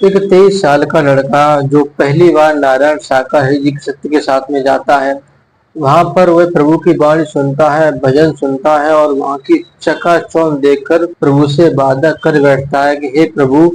एक 23 साल का लड़का जो पहली बार नारायण शाकाहारी जी के सत्य के साथ में जाता है, वहां पर वह प्रभु की वाणी सुनता है, भजन सुनता है और वहां की चकाचौंध देखकर प्रभु से वादा कर बैठता है कि हे प्रभु,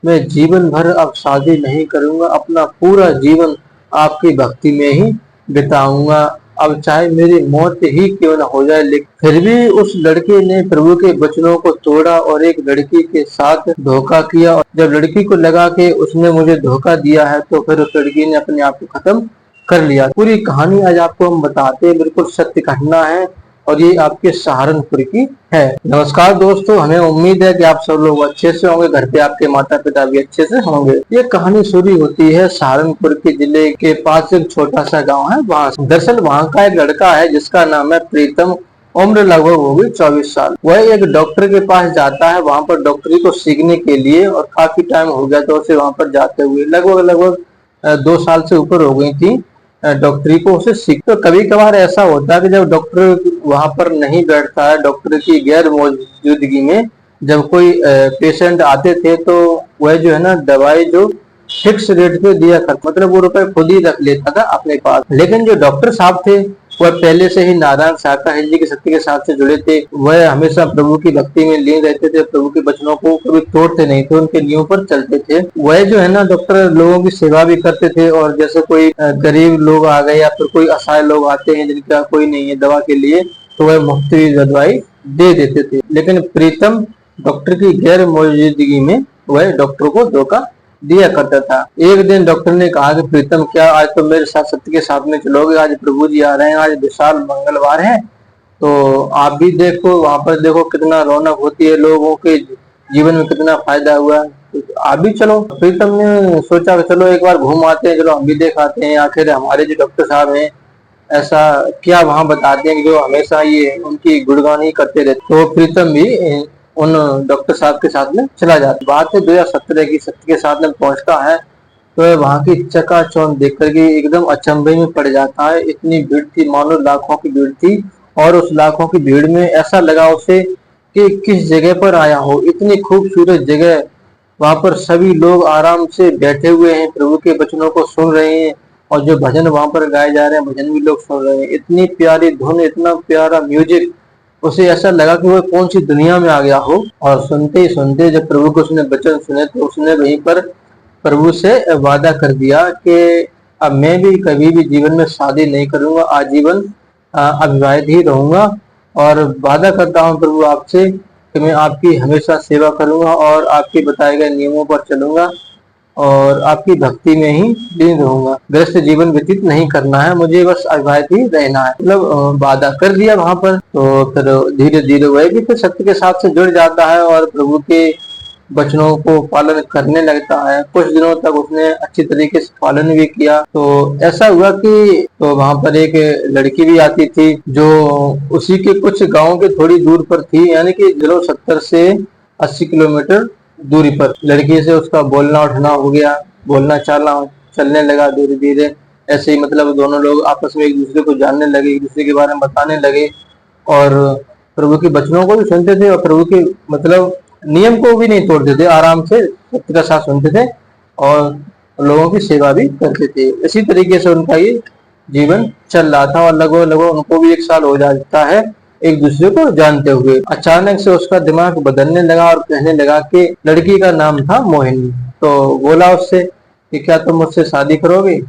मैं जीवन भर अब शादी नहीं करूंगा, अपना पूरा जीवन आपकी भक्ति में ही बिताऊंगा। अब चाहे मेरी मौत ही क्यों न हो जाए, लेकिन फिर भी उस लड़के ने प्रभु के वचनों को तोड़ा और एक लड़की के साथ धोखा किया। और जब लड़की को लगा कि उसने मुझे धोखा दिया है, तो फिर उस लड़की ने अपने आप को खत्म कर लिया। पूरी कहानी आज आपको हम बताते हैं, बिल्कुल सत्य घटना है और ये आपके सहारनपुर की है। नमस्कार दोस्तों, हमें उम्मीद है कि आप सब लोग अच्छे से होंगे, घर पे आपके माता पिता भी अच्छे से होंगे। ये कहानी शुरू होती है सहारनपुर के जिले के पास एक छोटा सा गांव है वहां से। दरअसल वहां का एक लड़का है जिसका नाम है प्रीतम। उम्र लगभग होगी 24 साल। वह एक डॉक्टर के पास जाता है, वहां पर डॉक्टरी को सीखने के लिए, और काफी टाइम हो गया तो उसे वहां पर जाते हुए लगभग 2 साल से ऊपर हो गई थी डॉक्टरी को उसे सीख। तो कभी कभार ऐसा होता है कि जब डॉक्टर वहां पर नहीं बैठता है, डॉक्टर की गैर मौजूदगी में जब कोई पेशेंट आते थे, तो वह जो है ना दवाई जो फिक्स रेट पे दिया करता, मतलब वो रुपए खुद ही रख लेता था अपने पास। लेकिन जो डॉक्टर साहब थे वह पहले से ही नारायण शाकाहारी जी के सत्य के साथ से जुड़े थे। वह हमेशा प्रभु की भक्ति में लीन रहते थे, प्रभु के वचनों को कभी तोड़ते नहीं थे, उनके नियमों पर चलते थे। वह जो है ना डॉक्टर लोगों की सेवा भी करते थे, और जैसे कोई गरीब लोग आ गए या फिर कोई असहाय लोग आते हैं जिनका कोई नहीं है दवा के लिए, तो वह मुफ्त में दवाई दे देते थे। लेकिन प्रीतम डॉक्टर की गैर मौजूदगी में वह डॉक्टर को धोखा दिया करता था। एक दिन डॉक्टर ने कहा कि प्रीतम, क्या आज तो मेरे साथ सत्य के साथ में चलोगे? आज प्रभु जी आ रहे हैं, आज विशाल मंगलवार है, तो आप भी देखो, वहां पर देखो कितना रौनक होती है, लोगों के जीवन में कितना फायदा हुआ है, तो आप भी चलो। प्रीतम ने सोचा कि चलो एक बार घूम आते हैं, चलो हम भी देख आते हैं, आखिर हमारे जो डॉक्टर साहब हैं ऐसा क्या वहां बताते हैं कि जो हमेशा ये उनकी गुणगान ही करते रहते। तो प्रीतम भी उन डॉक्टर साहब के साथ में चला जाता। बात है 2017 की, सत्य के साथ में पहुंचता है तो वहां की चकाचौंध देख करके एकदम अचंभे में पड़ जाता है। इतनी भीड़ थी, मानो लाखों की भीड़ थी, और उस लाखों की भीड़ में ऐसा लगा उसे कि किस जगह पर आया हो। इतनी खूबसूरत जगह, वहां पर सभी लोग आराम से बैठे हुए हैं, प्रभु के वचनों को सुन रहे हैं, और जो भजन वहां पर गाए जा रहे हैं भजन भी लोग सुन रहे हैं। इतनी प्यारी धुन, इतना प्यारा म्यूजिक, उसे ऐसा लगा कि वो कौन सी दुनिया में आ गया हो। और सुनते ही सुनते जब प्रभु को उसने वचन सुने, तो उसने वहीं पर प्रभु से वादा कर दिया कि अब मैं भी कभी भी जीवन में शादी नहीं करूंगा, आजीवन अविवाहित ही रहूंगा, और वादा करता हूँ प्रभु आपसे कि मैं आपकी हमेशा सेवा करूंगा और आपके बताए गए नियमों पर चलूंगा और आपकी भक्ति में ही लीन रहूंगा। गृहस्थ जीवन व्यतीत नहीं करना है, मुझे बस अविवाहित ही रहना है। मतलब वादा कर दिया वहां पर। तो फिर धीरे धीरे वह भी फिर सत्य के साथ से जुड़ जाता है और प्रभु के वचनों को पालन करने लगता है। कुछ दिनों तक उसने अच्छी तरीके से पालन भी किया। तो ऐसा हुआ कि तो वहां पर एक लड़की भी आती थी जो उसी के कुछ गांव के थोड़ी दूर पर थी, यानी कि 70 से 80 किलोमीटर दूरी पर। लड़की से उसका बोलना उठना हो गया, बोलना चालना चलने लगा धीरे धीरे। ऐसे ही मतलब दोनों लोग आपस में एक दूसरे को जानने लगे, एक दूसरे के बारे में बताने लगे, और प्रभु के वचनों को भी सुनते थे और प्रभु के मतलब नियम को भी नहीं तोड़ते थे, आराम से सत्य का साथ सुनते थे और लोगों की सेवा भी करते थे। इसी तरीके से उनका ये जीवन चल रहा था और लगभग उनको भी 1 साल हो जाता है एक दूसरे को जानते हुए। अचानक से उसका दिमाग बदलने लगा और कहने लगा कि लड़की का नाम था मोहिनी। तो बोला उससे कि क्या तुम मुझसे शादी करोगे?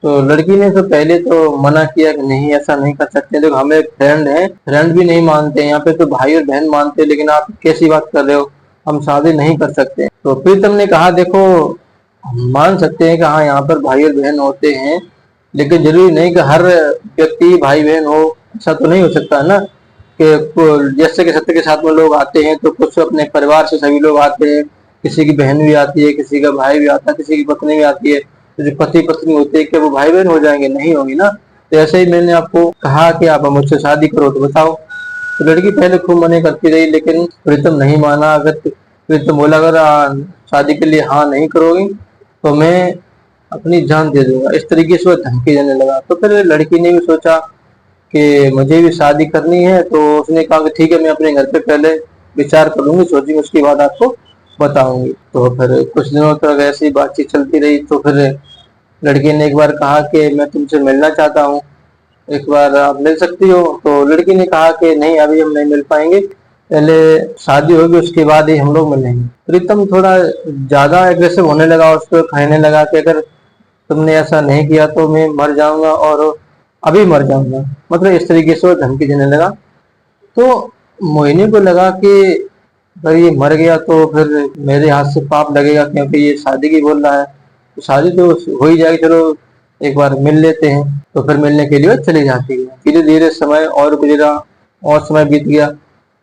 तो लड़की ने तो पहले तो मना किया कि नहीं, ऐसा नहीं कर सकते, देखो हमें फ्रेंड है, फ्रेंड भी नहीं मानते हैं यहाँ पे, तो भाई और बहन मानते हैं, लेकिन आप कैसी बात कर रहे हो, हम शादी नहीं कर सकते। तो प्रीतम ने कहा देखो, हम मान सकते हैं कि हाँ यहाँ पर भाई और बहन होते हैं, लेकिन जरूरी नहीं कि हर व्यक्ति भाई बहन हो, ऐसा तो नहीं हो सकता है ना कि जैसे कि सत्य के साथ में लोग आते हैं तो कुछ अपने परिवार से सभी लोग आते हैं, किसी की बहन भी आती है, किसी का भाई भी आता है, किसी की पत्नी भी आती है। तो जो पति पत्नी होते हैं क्या वो भाई बहन हो जाएंगे? नहीं होगी ना। तो ऐसे ही मैंने आपको कहा कि आप मुझसे शादी करो, तो बताओ। तो लड़की पहले खूब मना करती रही, लेकिन प्रीतम नहीं माना। अगर प्रीतम बोला अगर शादी के लिए हाँ नहीं करोगी तो मैं अपनी जान दे दूंगा, इस तरीके से वह धमकी देने लगा। तो फिर लड़की ने भी सोचा कि मुझे भी शादी करनी है, तो उसने कहा कि ठीक है, मैं अपने घर पे पहले विचार करूंगी, सोचूंगी, उसके बाद आपको बताऊंगी। तो फिर कुछ दिनों तक ऐसी बातचीत चलती रही। तो फिर लड़की ने एक बार कहा कि मैं तुमसे मिलना चाहता हूँ, एक बार आप मिल सकती हो। तो लड़की ने कहा कि नहीं, अभी हम नहीं मिल पाएंगे, पहले शादी होगी उसके बाद ही हम लोग मिलेंगे। प्रीतम थोड़ा ज्यादा एग्रेसिव होने लगा, उसको कहने लगा कि अगर तुमने ऐसा नहीं किया तो मैं मर जाऊंगा, और अभी मर जाऊंगा, मतलब इस तरीके से वो धमकी देने लगा। तो मोहिनी को लगा कि अगर ये मर गया तो फिर मेरे हाथ से पाप लगेगा, क्योंकि ये शादी की बोल रहा है, तो शादी तो हो ही जाएगी, चलो एक बार मिल लेते हैं। तो फिर मिलने के लिए वो चली जाती है। धीरे धीरे समय और गुजरा, और समय बीत गया।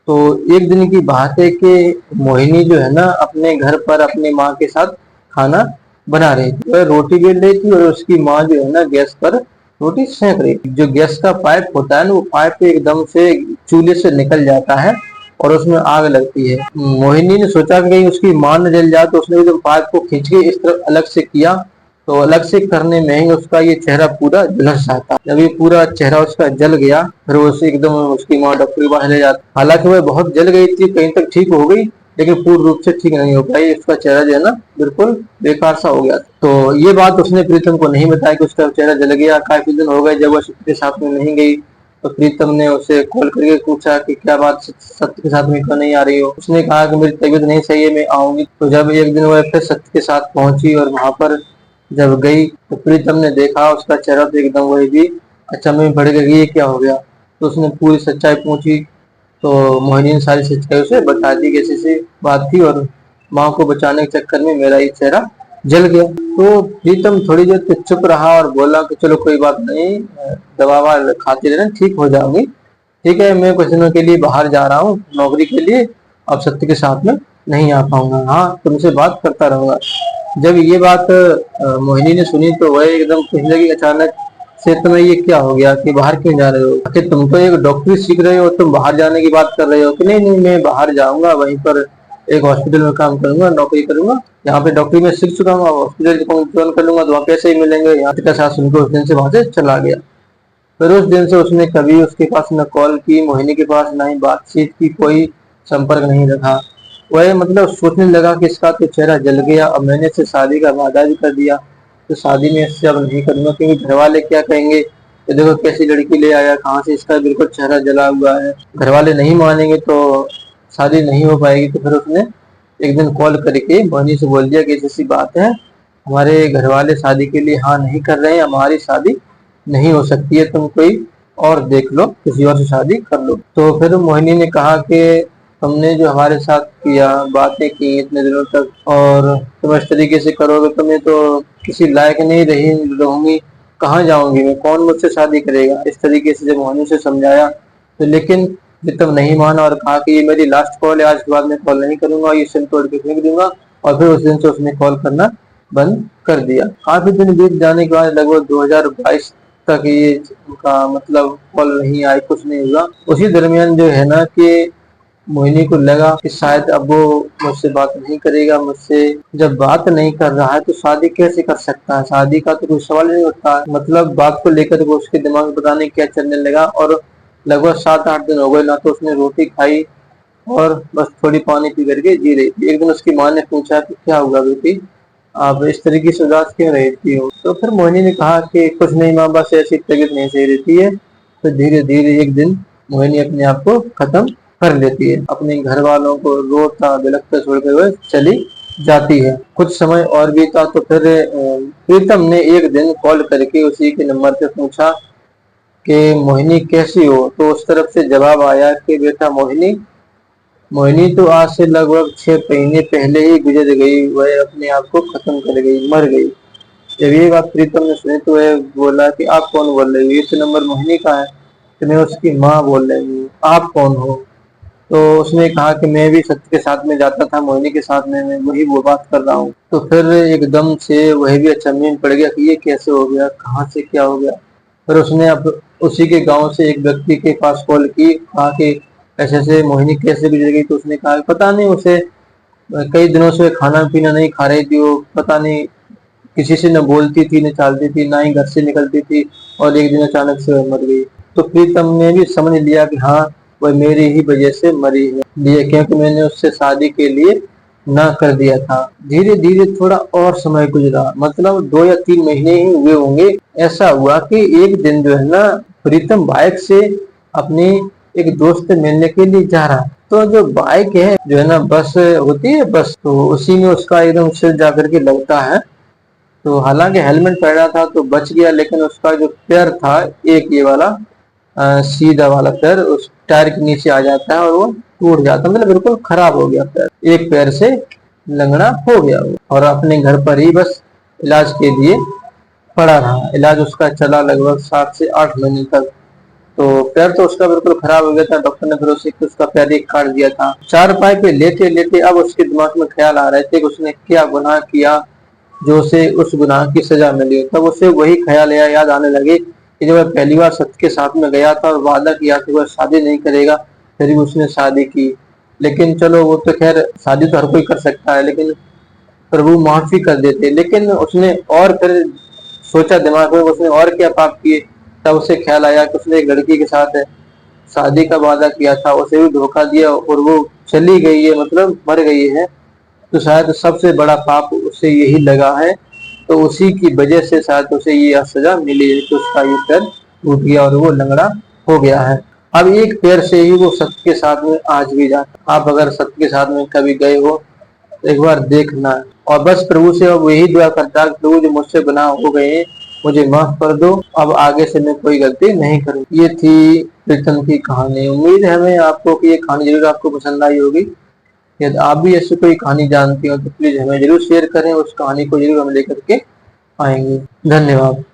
तो एक दिन की बात है कि मोहिनी जो है ना, अपने घर पर अपनी माँ के साथ खाना बना रही थी। वह रोटी बेल रही थी और उसकी माँ जो है ना, गैस पर रोटी सेक रही थी। जो गैस का पाइप होता है ना, वो पाइप एकदम से चूल्हे से निकल जाता है और उसमें आग लगती है। मोहिनी ने सोचा कि कहीं उसकी मां न जल जाए, तो उसने एकदम पाइप को खींच के इस तरफ अलग से किया। तो अलग से करने में ही उसका ये चेहरा पूरा झुलस जाता। जब ये पूरा चेहरा उसका जल गया, फिर वो उसे एकदम उसकी माँ डॉक्टर के पास ले जाती। हालांकि वह बहुत जल गई थी, कहीं तक ठीक हो गई, लेकिन पूर्ण रूप से ठीक नहीं हो पाई। उसका चेहरा जो है ना, बिल्कुल बेकार सा हो गया। तो ये बात उसने प्रीतम को नहीं बताया कि उसका चेहरा जल गया। काफी दिन हो गए जब वह सत्य के साथ में नहीं गई। तो प्रीतम ने उसे कॉल करके पूछा कि क्या बात, सत्य के साथ में क्यों नहीं आ रही हो। उसने कहा कि मेरी तबीयत नहीं सही है, मैं आऊंगी। तो जब एक दिन वह फिर सत्य के साथ पहुंची और वहां पर जब गई, तो प्रीतम ने देखा उसका चेहरा तो एकदम वही भी अचंभे में पड़ गई, ये क्या हो गया। तो उसने पूरी सच्चाई पूछी। तो मोहिनी ने सारी सच्चाई उसे बता दी, कैसी सी बात थी, और माँ को बचाने के चक्कर में मेरा ये चेहरा जल गया। तो प्रीतम थोड़ी देर तक चुप रहा और बोला कि चलो कोई बात नहीं, दवा ववा खाते रहना, ठीक हो जाऊंगी। ठीक है, मैं कुछ दिनों के लिए बाहर जा रहा हूँ नौकरी के लिए, अब सत्य के साथ में नहीं आ पाऊंगा। हाँ, तुमसे बात करता रहूंगा। जब ये बात मोहिनी ने सुनी तो वह एकदम कहने लगी अचानक से, तुम्हें ये क्या हो गया कि बाहर क्यों जा रहे हो? आखिर तुम तो एक डॉक्टरी सीख रहे हो, तुम बाहर जाने की बात कर रहे हो? कि नहीं नहीं, मैं बाहर जाऊंगा, वहीं पर एक हॉस्पिटल में काम करूंगा, नौकरी करूंगा, यहाँ पे डॉक्टरी में सीख चुका हूँ, हॉस्पिटल ज्वाइन कर लूंगा, तो वहाँ पैसे ही मिलेंगे। यहाँ के साथ सुनकर उस दिन से वहां से चला गया। फिर उस दिन से उसने कभी उसके पास न कॉल की, मोहिनी के पास ना ही बातचीत की, कोई संपर्क नहीं रखा। वह मतलब सोचने लगा कि इसका तो चेहरा जल गया, अब मैंने इससे शादी का वादा भी कर दिया, तो शादी में इससे अब नहीं करूंगा, क्योंकि घर वाले क्या कहेंगे, ये देखो कैसी लड़की ले आया, कहाँ से इसका बिल्कुल चेहरा जला हुआ है। घर वाले नहीं मानेंगे तो शादी नहीं हो पाएगी। तो फिर उसने एक दिन कॉल करके मोहिनी से बोल दिया कि ऐसी बात है, हमारे घर वाले शादी के लिए हाँ नहीं कर रहे हैं, हमारी शादी नहीं हो सकती है, तुम कोई और देख लो, किसी और से शादी कर लो। तो फिर मोहिनी ने कहा कि तुमने जो हमारे साथ किया, बातें की इतने दिनों तक, और तुम इस तरीके से करोगे तो मैं तो किसी लायक नहीं रही रहूंगी, कहाँ जाऊंगी मैं, कौन मुझसे शादी करेगा। इस तरीके से जब मोहिनी से समझाया, तो लेकिन प्रीतम नहीं माना और कहा कि ये मेरी लास्ट कॉल है, आज के बाद मैं कॉल नहीं करूंगा, ये सिम तोड़ के फेंक दूंगा। और फिर उस दिन से उसने कॉल करना बंद कर दिया। काफी दिन बीत जाने के बाद लगभग 2022 तक ये उनका मतलब कॉल नहीं आई, कुछ नहीं हुआ। उसी दरमियान जो है ना कि मोहिनी को लगा कि शायद अब वो मुझसे बात नहीं करेगा, मुझसे जब बात नहीं कर रहा है तो शादी कैसे कर सकता है, शादी का तो कोई सवाल नहीं उठता है। मतलब बात को लेकर वो उसके दिमाग में पता नहीं क्या चलने लगा। और लगभग 7-8 दिन हो गए ना तो उसने रोटी खाई, और बस थोड़ी पानी पी करके जी रही थी। एक दिन उसकी माँ ने पूछा कि क्या हुआ बेटी, आप इस तरीके से उदास क्यों रहती हो? तो फिर मोहिनी ने कहा कि कुछ नहीं माँ, बस ऐसी तबीयत नहीं सही रहती है। तो धीरे धीरे एक दिन मोहिनी अपने आप को खत्म कर लेती है, अपने घर वालों को रोता बिलखता छोड़कर हुए चली जाती है। कुछ समय और बीता तो फिर प्रीतम ने एक दिन कॉल करके उसी के नंबर पे पूछा कि मोहिनी कैसी हो। तो उस तरफ से जवाब आया कि बेटा मोहिनी, मोहिनी तो आज से लगभग 6 महीने पहले ही गुजर गई, वह अपने आप को खत्म कर गई, मर गई। जब ये बात प्रीतम ने सुनी तो वह बोला कि आप कौन बोल रहे हो, ये तो नंबर मोहिनी का है। तो मैं उसकी माँ बोल रही हूँ, आप कौन हो? तो उसने कहा कि मैं भी सत्य के साथ में जाता था, मोहिनी के साथ में, मैं वही वो बात कर रहा हूँ। तो फिर एकदम से वही भी अचंभे में पड़ गया कि ये कैसे हो गया, कहाँ से क्या हो गया। फिर उसने अब उसी के गांव से एक व्यक्ति के पास कॉल की, कहा कि ऐसे ऐसे मोहिनी कैसे गुजर गई। तो उसने कहा पता नहीं, उसे कई दिनों से खाना पीना नहीं खा रही थी, वो पता नहीं किसी से न बोलती थी, न चालती थी, ना ही घर से निकलती थी, और एक दिन अचानक से वह मर गई। तो प्रीतम ने भी समझ लिया कि हाँ, वह मेरी ही वजह से मरी है, लिए क्योंकि मैंने उससे शादी के लिए ना कर दिया था। धीरे धीरे थोड़ा और समय गुजरा, मतलब 2 या 3 महीने ही हुए होंगे। ऐसा हुआ कि एक दिन जो है ना, प्रीतम बाइक से अपने एक दोस्त से मिलने के लिए जा रहा है। तो जो बाइक है जो है ना, बस होती है बस, तो उसी में उसका एकदम सिर जाकर के लगता है। तो हालांकि हेलमेट पहना था तो बच गया, लेकिन उसका जो पैर था, एक ये वाला सीधा वाला पैर उस टायर के नीचे आ जाता है और वो टूट जाता है, मतलब बिल्कुल खराब हो गया पैर, एक पैर से लंगड़ा हो गया वो। और अपने घर पर ही बस इलाज के लिए पड़ा रहा। इलाज उसका चला लगभग 7 से 8 महीने तक। तो पैर तो उसका बिल्कुल खराब हो गया था। डॉक्टर ने फिर उसे उसका पैर एक काट दिया था। चारपाई पे लेटे लेटे अब उसके दिमाग में ख्याल आ रहे थे कि उसने क्या गुनाह किया जो उसे उस गुनाह की सजा मिली। तब उसे वही ख्याल याद आने लगे कि जब वह पहली बार सत्य के साथ में गया था और वादा किया कि वह शादी नहीं करेगा, फिर भी उसने शादी की। लेकिन चलो वो तो खैर, शादी तो हर कोई कर सकता है, लेकिन प्रभु माफी कर देते। लेकिन उसने और फिर सोचा दिमाग में, उसने और क्या पाप किए। तब उसे ख्याल आया कि उसने एक लड़की के साथ शादी का वादा किया था, उसे भी धोखा दिया और वो चली गई है, मतलब मर गई है। तो शायद सबसे बड़ा पाप उसे यही लगा है। तो उसी की वजह से शायद उसे ये सजा मिली है कि उसका ये पैर टूट गया और वो लंगड़ा हो गया है। अब एक पैर से ही वो सत्य के साथ में आज भी जाता। आप अगर सत्य के साथ में कभी गए हो तो एक बार देखना। और बस प्रभु से अब यही दुआ करता है, प्रभु जो मुझसे गुनाह हो गए हैं मुझे माफ कर दो, अब आगे से मैं कोई गलती नहीं करूँ। ये थी प्रीतम की कहानी। उम्मीद है हमें आपको कि ये कहानी जरूर आपको पसंद आई होगी। यदि आप भी ऐसी कोई कहानी जानती हो तो प्लीज हमें जरूर शेयर करें, उस कहानी को जरूर हम लेकर के आएंगे। धन्यवाद।